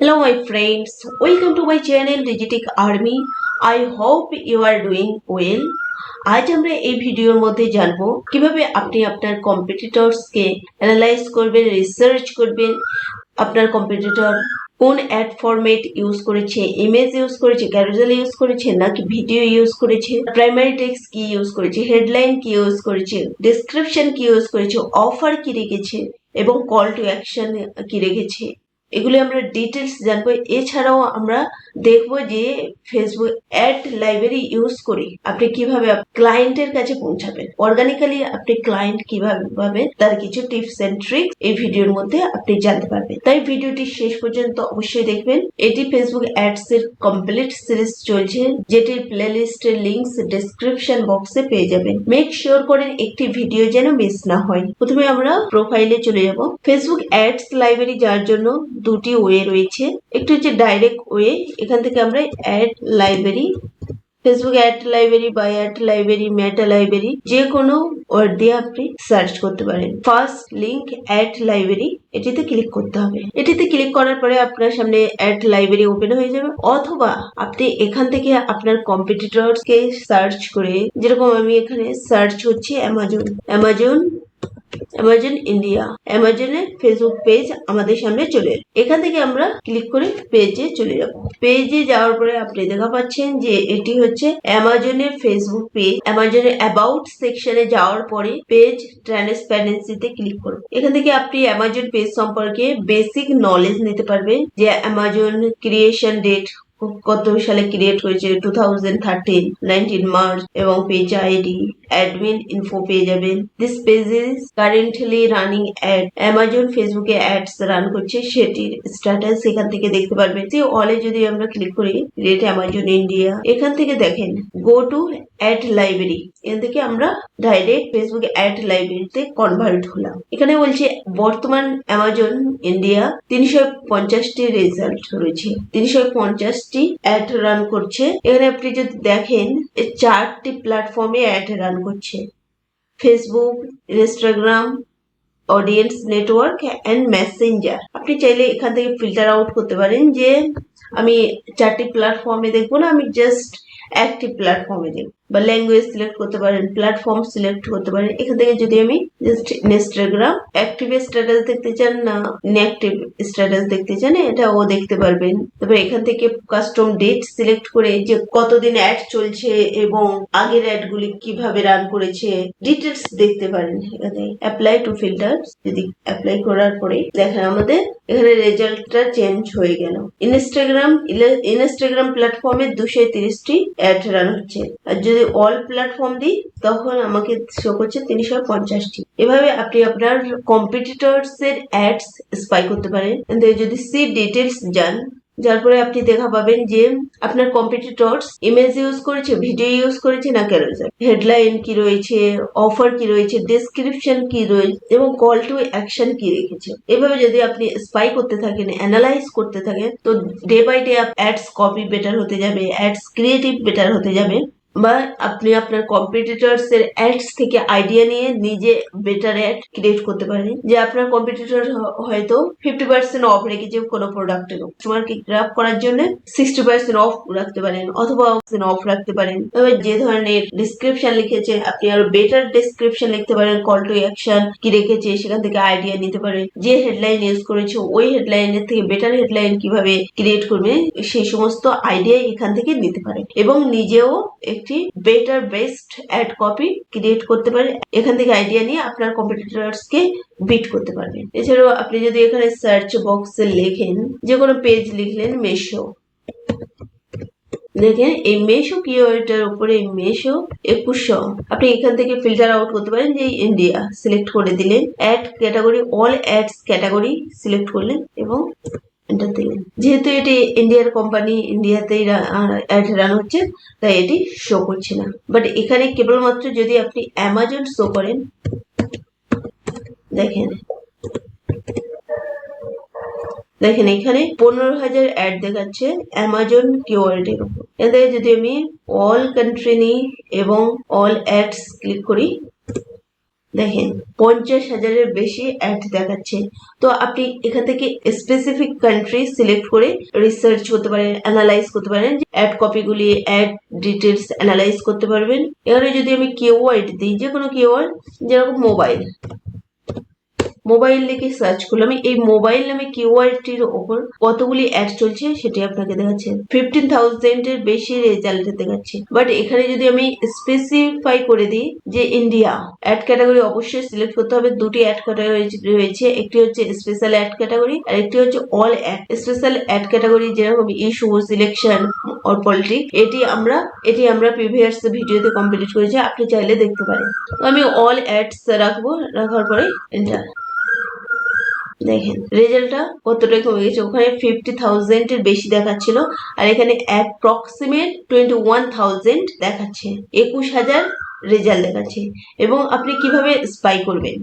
Hello my friends, welcome to my channel Digitic Army. I hope you are doing well. আজ আমরা এই ভিডিওর মধ্যে জানবো কিভাবে আপনি আপনার কম্পিটিটরসকে অ্যানালাইজ করবেন, রিসার্চ করবেন। আপনার কম্পিটিটর কোন অ্যাড ফরম্যাট ইউজ করেছে, ইমেজ ইউজ করেছে, ক্যারুজেল ইউজ করেছে নাকি ভিডিও ইউজ করেছে, প্রাইমারি টেক্সট কি ইউজ করেছে, হেডলাইন কি ইউজ করেছে, ডেসক্রিপশন কি ইউজ করেছে, অফার কি রেখেছে এবং কল টু অ্যাকশন কি রেখেছে, এগুলো আমরা ডিটেলস জানবো। এছাড়াও আমরা দেখবো যে ফেসবুক অ্যাড লাইব্রেরি ইউজ করে আপনি কিভাবে ক্লায়েন্টের কাছে পৌঁছাবেন, অর্গানিক্যালি আপনি ক্লায়েন্ট কিভাবে পাবেন তার কিছু টিপস এন্ড ট্রিক্স এই ভিডিওর মধ্যে আপনি জানতে পারবেন। তাই ভিডিওটি শেষ পর্যন্ত অবশ্যই দেখবেন। এটি ফেসবুক অ্যাডস এর কমপ্লিট সিরিজ চলছে, যেটির প্লেলিস্টের লিংকস ডেসক্রিপশন বক্সে পেয়ে যাবেন। মেক শিওর করেন একটি ভিডিও যেন মিস না হয়। প্রথমে আমরা প্রোফাইলে চলে যাব। ফেসবুক অ্যাডস লাইব্রেরি যাওয়ার জন্য দুটি ওয়ে রয়েছে। একটি হচ্ছে ডাইরেক্ট ওয়ে, এখান থেকে আমরা add library, Facebook ad library বা অ্যাড লাইব্রেরি, মেটা লাইব্রেরি যে কোনো ওয়ার্ড দিয়ে আপনি সার্চ করতে পারেন। ফার্স্ট লিংক অ্যাড লাইব্রেরি, এটিতে ক্লিক করতে হবে। এটিতে ক্লিক করার পরে আপনার সামনে অ্যাড লাইব্রেরি ওপেন হয়ে যাবে, অথবা আপনি এখান থেকে আপনার কম্পিটিটরস কে সার্চ করে, যেরকম আমি এখানে সার্চ হচ্ছে অ্যামাজন ইন্ডিয়া, অ্যামাজনের ফেসবুক পেজ আমাদের সামনে চলে এলো। এখান থেকে আমরা ক্লিক করে পেজে চলে যাব। পেজে যাওয়ার পরে আপনি দেখা পাচ্ছেন যে এটি হচ্ছে অ্যামাজনের ফেসবুক পেজ। অ্যামাজনের অ্যাবাউট সেকশনে যাওয়ার পরে পেজ ট্রান্সপারেন্সিতে ক্লিক করুন। এখান থেকে আপনি অ্যামাজন পেজ সম্পর্কে বেসিক নলেজ নিতে পারবেন, যে অ্যামাজন ক্রিয়েশন ডেট কত সালে ক্রিয়েট হয়েছে, 2013 19 মার্চ, এবং পেজ আইডি, অ্যাডমিন ইনফো পেয়ে যাবেন। This page is currently running ad, Amazon ফেসবুকে অ্যাডস রান করছে সেটির স্ট্যাটাস এখান থেকে দেখতে পারবেন। অলে যদি আমরা ক্লিক করি, রেট অ্যামাজন ইন্ডিয়া, এখান থেকে দেখেন গো টু অ্যাড লাইব্রেরি, এখান থেকে আমরা ডাইরেক্ট ফেসবুক অ্যাড লাইব্রেরিতে কনভার্ট হলাম। এখানে বলছে বর্তমান অ্যামাজন ইন্ডিয়া 350টি রেজাল্ট রয়েছে, 350টি অ্যাড রান করছে। এখানে আপনি যদি দেখেন 4টি প্ল্যাটফর্মে অ্যাড রান করছে, Facebook, Instagram, audience network and Messenger. আপনি চাইলে এখান থেকে ফিল্টার আউট করতে পারেন যে আমি 4টি প্ল্যাটফর্মে দেখবো না, আমি জাস্ট একটি প্ল্যাটফর্মে দেখবো, বা ল্যাঙ্গুয়েজ সিলেক্ট করতে পারেন, প্ল্যাটফর্ম সিলেক্ট করতে পারেন। এখান থেকে যদি আমি জাস্ট ইনস্টাগ্রাম অ্যাক্টিভ স্ট্যাটাস দেখতে চান না ইনঅ্যাক্টিভ স্ট্যাটাস দেখতে চান, এটাও দেখতে পারবেন। তারপর এখান থেকে কাস্টম ডেট সিলেক্ট করে যে কতদিন অ্যাড চলছে এবং আগের অ্যাড গুলি কিভাবে রান করেছে ডিটেলস দেখতে পারেন। এখানে অ্যাপ্লাই টু ফিল্টার, যদি অ্যাপ্লাই করার পরে দেখেন আমাদের এখানে রেজাল্টটা চেঞ্জ হয়ে গেল। ইনস্টাগ্রাম প্ল্যাটফর্মে 230টি অ্যাড রান হচ্ছে, আর যদি অল প্ল্যাটফর্ম দিই তখন আমাকে শো করছে 350টি। এভাবে আপনি আপনার কম্পিটিটরস এর অ্যাডস স্পাই করতে পারেন। যদি সি ডিটেলস যান, যার পরে আপনি দেখা পাবেন যে আপনার কম্পিটিটরস ইমেজ ইউজ করেছে, ভিডিও ইউজ করেছে না ক্যারুজেল, হেডলাইন কি রয়েছে, অফার কি রয়েছে, ডেসক্রিপশন কি রয়েছে এবং কল টু অ্যাকশন কি রেখেছে। এভাবে যদি আপনি স্পাই করতে থাকেন, অ্যানালাইজ করতে থাকেন, তো day by day ads copy better হতে যাবে, অ্যাডস ক্রিয়েটিভ বেটার হতে যাবে, বা আপনি আপনার কম্পিটিটরস এর অ্যাডস থেকে আইডিয়া নিয়ে নিজে বেটার অ্যাড ক্রিয়েট করতে পারেন। যে আপনার কম্পিটিটর হয়তো 50% অফ রেখেছে কোনো প্রোডাক্টের, কাস্টমারকে গ্রাব করার জন্য 60% অফ রাখতে পারেন, অথবা অফ রাখতে পারেন। এবার যে ধরনের ডিসক্রিপশন লিখেছে আপনি আরো বেটার ডিসক্রিপশন লিখতে পারেন, কল টু অ্যাকশন কি রেখেছে সেখান থেকে আইডিয়া নিতে পারেন। যে হেডলাইন ইউজ করেছে ওই হেডলাইনের থেকে বেটার হেডলাইন কিভাবে ক্রিয়েট করবে সেই সমস্ত আইডিয়া এখান থেকে নিতে পারেন, এবং নিজেও একটি better best ad copy create করতে পারেন। এখান থেকে আইডিয়া নিয়ে আপনার কম্পিটিটরস কে বিট করতে পারবেন। এছাড়াও আপনি যদি এখানে সার্চ বক্সে লেখেন, যে কোনো পেজ লিখলেন মেশো, দেখেন এই মেশো কিওয়ার্ডের উপরে মেশো 2100, আপনি এখান থেকে ফিল্টার আউট করতে পারেন। যে ইন্ডিয়া সিলেক্ট করে দিলেন, add category all ads category select করলেন এবং এন্টার দিলেন। যেহেতু এটি ইন্ডিয়ার কোম্পানি, ইন্ডিয়াতেই অ্যাড রান হচ্ছে, তাই এটি শো করছে না। বাট এখানে কেবলমাত্র যদি আপনি অ্যামাজন শো করেন, দেখেন এখানে 15,000 অ্যাড দেখাচ্ছে অ্যামাজন কিওয়ার্ডের উপর। এদের যদি আমি অল কান্ট্রি নিই এবং অল অ্যাডস ক্লিক করি, দেখেন 50,000-এর বেশি অ্যাড দেখাচ্ছে। তো আপনি এখান থেকে স্পেসিফিক কান্ট্রি সিলেক্ট করে রিসার্চ করতে পারেন, অ্যানালাইজ করতে পারেন, অ্যাড কপিগুলি, অ্যাড ডিটেলস অ্যানালাইজ করতে পারবেন। এখানে যদি আমি কিওয়ার্ড দিই, যে কোনো কিওয়ার্ড, যেরকম মোবাইল লিখে সার্চ করলাম, এই মোবাইল নামে কিওয়ার্ডটির ওপর কতগুলি অ্যাড চলছে সেটি আপনাকে দেখাচ্ছে। 15,000-এর বেশি রেজাল্ট দেখাচ্ছে। বাট এখানে যদি আমি স্পেসিফাই করে দিই যে ইন্ডিয়া, অ্যাড ক্যাটাগরি অবশ্যই সিলেক্ট করতে হবে। দুটি অ্যাড ক্যাটাগরি রয়েছে, একটি হচ্ছে স্পেশাল অ্যাড ক্যাটাগরি আর একটি হচ্ছে all ad. Special ad category যেরকম ইস্যু, সিলেকশন অর পলিটিক্স, এটি আমরা প্রিভিয়াস ভিডিওতে কমপ্লিট করেছি, আপনি চাইলে দেখতে পারেন। তো আমি অল অ্যাডস রাখবো, রাখার পরে এন্টার। দেখেন রেজাল্টটা কতটা কমে গেছে। ওখানে 50,000-এর বেশি দেখাচ্ছিল আর এখানে অ্যাপ্রক্সিমেট 21,000 দেখাচ্ছে। 21,000 রেজাল্ট দেখাচ্ছে। এবং আপনি কিভাবে স্পাই করবেন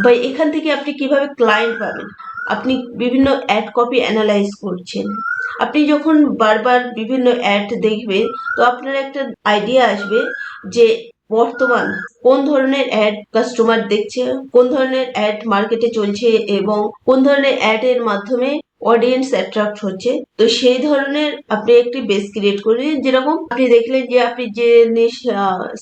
বা এখান থেকে আপনি কিভাবে ক্লায়েন্ট পাবেন। আপনি বিভিন্ন অ্যাড কপি অ্যানালাইজ করছেন। আপনি যখন বারবার বিভিন্ন অ্যাড দেখবেন তো আপনার একটা আইডিয়া আসবে যে বর্তমান কোন ধরনের অ্যাড কাস্টমার দেখছে, কোন ধরনের অ্যাড মার্কেটে চলছে এবং কোন ধরনের অ্যাড এর মাধ্যমে অডিয়েন্স অ্যাট্রাক্ট হচ্ছে। তো সেই ধরনের আপনি একটি বেস ক্রিয়েট করে, যেরকম আপনি দেখলেন যে আপনি যে নিশ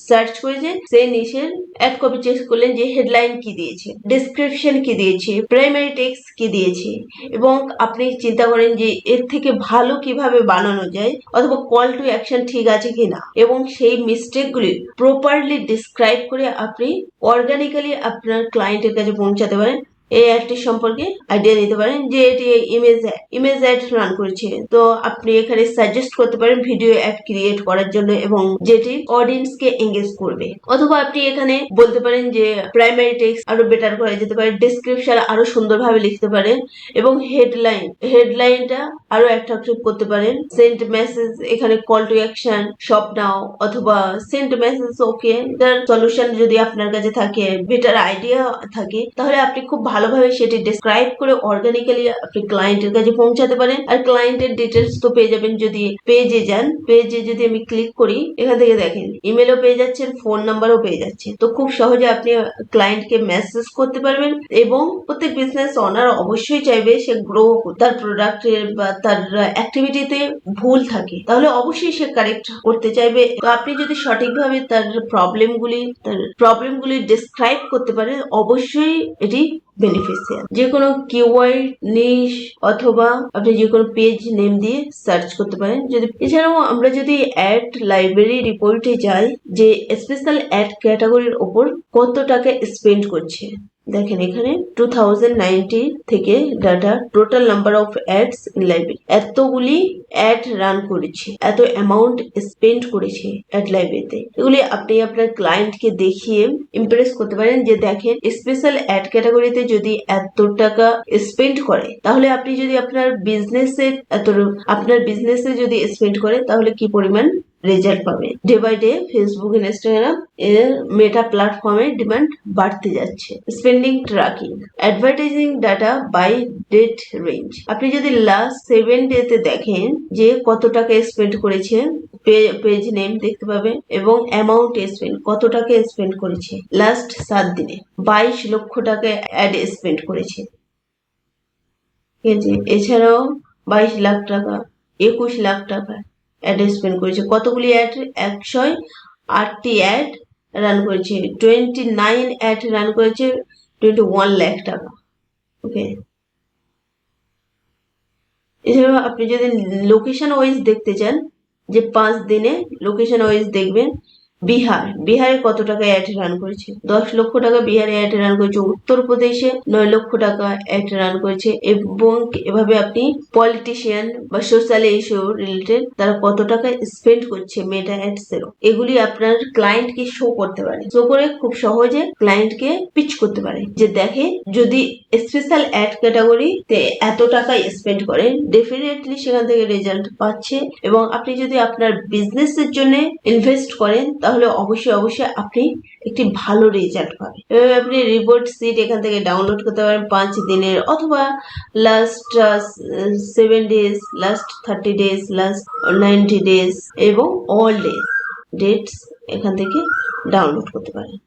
সার্চ করেছেন সেই নিশের অ্যাড কপি চেক করলেন যে হেডলাইন কি দিয়েছে, ডেসক্রিপশন কি দিয়েছে, প্রাইমারি টেক্সট কি দিয়েছে, এবং আপনি চিন্তা করেন যে এর থেকে ভালো কিভাবে বানানো যায় অথবা কল টু অ্যাকশন ঠিক আছে কিনা, এবং সেই মিস্টেকগুলি প্রপারলি ডিসক্রাইব করে আপনি অর্গানিক্যালি আপনার ক্লায়েন্টের কাছে পৌঁছাতে পারেন। এই অ্যাডটির সম্পর্কে আইডিয়া নিতে পারেন যে এটি ইমেজ অ্যাড রান করেছে। তো আপনি এখানে সাজেস্ট করতে পারেন ভিডিও অ্যাড ক্রিয়েট করার জন্য এবং যেটি অডিয়েন্সকে এঙ্গেজ করবে। অথবা আপনি এখানে বলতে পারেন যে প্রাইমারি টেক্সট আরো বেটার করা যেতে পারে, ডেসক্রিপশন আরো সুন্দরভাবে লিখতে পারেন এবং হেডলাইনটা আরো অ্যাট্রাকটিভ করতে পারেন। সেন্ড মেসেজ, এখানে কল টু অ্যাকশন, শপ নাও অথবা সেন্ড মেসেজ ওকে, তার সলিউশন যদি আপনার কাছে থাকে, বেটার আইডিয়া থাকে, তাহলে আপনি খুব ভালোভাবে সেটি ডেসক্রাইব করে অর্গানিক্যালি আপনি ক্লায়েন্টের কাছে পৌঁছাতে পারেন। আর ক্লায়েন্টের ডিটেলস তো পেয়ে যাবেন যদি পেজে যান। পেজে যদি আমি ক্লিক করি, এখান থেকে দেখেন ইমেলও পেয়ে যাচ্ছেন, ফোন নাম্বারও পেয়ে যাচ্ছেন। তো খুব সহজে আপনি ক্লায়েন্টকে মেসেজ করতে পারবেন এবং প্রত্যেক বিজনেস ওনার অবশ্যই চাইবে সে গ্রো, তার প্রোডাক্টের বা তার অ্যাক্টিভিটিতে ভুল থাকে তাহলে অবশ্যই সে কারেক্ট করতে চাইবে। তো আপনি যদি সঠিকভাবে তার প্রবলেমগুলি ডিসক্রাইব করতে পারেন, অবশ্যই এটি বেনিফিশিয়াল। যে কোনো কিওয়ার্ড, নিশ অথবা আপনি যে কোনো পেজ নেম দিয়ে সার্চ করতে পারেন। এছাড়াও আমরা যদি অ্যাড লাইব্রেরি রিপোর্টে যাই যে স্পেশাল অ্যাড ক্যাটাগরির ওপর কত টাকা স্পেন্ড করছে, দেখেন এখানে 2090 থেকে data, total number of ads in library, এতগুলি অ্যাড রান করেছে, এত অ্যামাউন্ট স্পেন্ড করেছে অ্যাড লাইব্রেরিতে। এগুলি আপনি আপনার ক্লায়েন্টকে দেখিয়ে ইমপ্রেস করতে পারেন যে দেখেন স্পেশাল অ্যাড ক্যাটাগরিতে যদি এত টাকা স্পেন্ড করে, তাহলে আপনি যদি আপনার বিজনেসে যদি স্পেন্ড করে তাহলে কি পরিমাণ রেজাল্ট পাবে। Day by day Facebook, Instagram এর মেটা প্ল্যাটফর্মে ডিমান্ড বাড়তে যাচ্ছে। Spending tracking, advertising data by date range, আপনি যদি লাস্ট 7 ডেতে দেখেন যে কত টাকা স্পেন্ড করেছে, পেজ নেম দেখতে পাবেন এবং অ্যামাউন্ট স্পেন্ড, কত টাকা স্পেন্ড করেছে লাস্ট 7 দিনে। 22 লক্ষ টাকা অ্যাড স্পেন্ড করেছে। ঠিক আছে, এছাড়াও 22 লাখ টাকা, 21 লাখ টাকা অ্যাড স্পেন্ড করেছে। কতগুলি অ্যাড? 108টি অ্যাড রান করেছে, 29 অ্যাড রান করেছে, 21 লাখ টাকা। ওকে, এছাড়াও আপনি যদি লোকেশন ওয়াইজ দেখতে চান যে 5 দিনে লোকেশন ওয়াইজ দেখবেন, বিহারে কত টাকা অ্যাড রান করেছে, 10 লক্ষ টাকা বিহারে অ্যাড রান করেছে। উত্তরপ্রদেশে 9 লক্ষ টাকা অ্যাড রান করেছে। এবং এভাবে আপনি পলিটিশিয়ান বা সোশ্যাল ইস্যু রিলেটেড তারা কত টাকা স্পেন্ড করছে মেটা অ্যাডস এর, এগুলি আপনার ক্লায়েন্টকে শো করতে পারে। শো করে খুব সহজে ক্লায়েন্টকে পিচ করতে পারে যে দেখে যদি স্পেশাল অ্যাড ক্যাটাগরিতে এত টাকা স্পেন্ড করেন, ডেফিনেটলি সেখান থেকে রেজাল্ট পাচ্ছে। এবং আপনি যদি আপনার বিজনেসের জন্য ইনভেস্ট করেন তাহলে অবশ্যই আপনি একটি ভালো রেজাল্ট পাবেন। এভাবে আপনি রিপোর্ট সিট এখান থেকে ডাউনলোড করতে পারেন 5 দিনের অথবা last 7 days, last 30 days, last 90 days এবং অল ডেটস এখান থেকে ডাউনলোড করতে পারেন।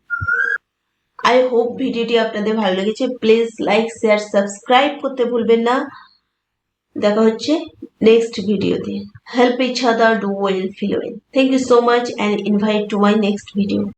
আই হোপ ভিডিওটি আপনাদের ভালো লেগেছে। প্লিজ লাইক শেয়ার সাবস্ক্রাইব করতে ভুলবেন না। দেখা হচ্ছে নেক্সট ভিডিওতে। Help each other, do well, feel well. Thank you so much and invite to my next video.